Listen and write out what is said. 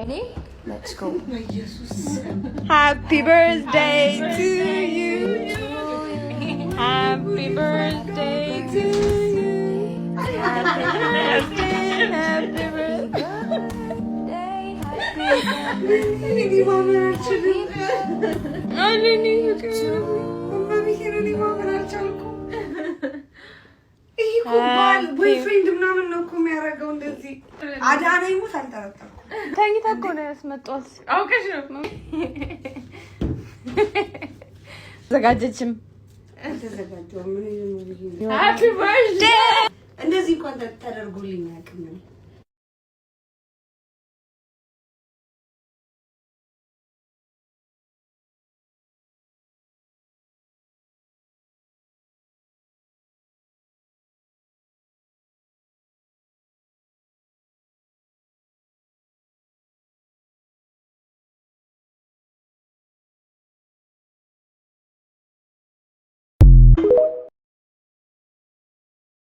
Ready? Let's go. Happy birthday to you. Happy birthday to you. Happy birthday. Happy birthday. boyfriend ምናምን ነው እኮ የሚያደርገው እንደዚህ አዳና ይሙት አልጠረጠርኩም። ተኝታ እኮ ነው ያስመጣሁት። አውቀሽ ነው ዘጋጀችም ተዘጋጀው ምን ሃፒ በርዝዴይ እንደዚህ እንኳን ተደርጎልኝ አያውቅም።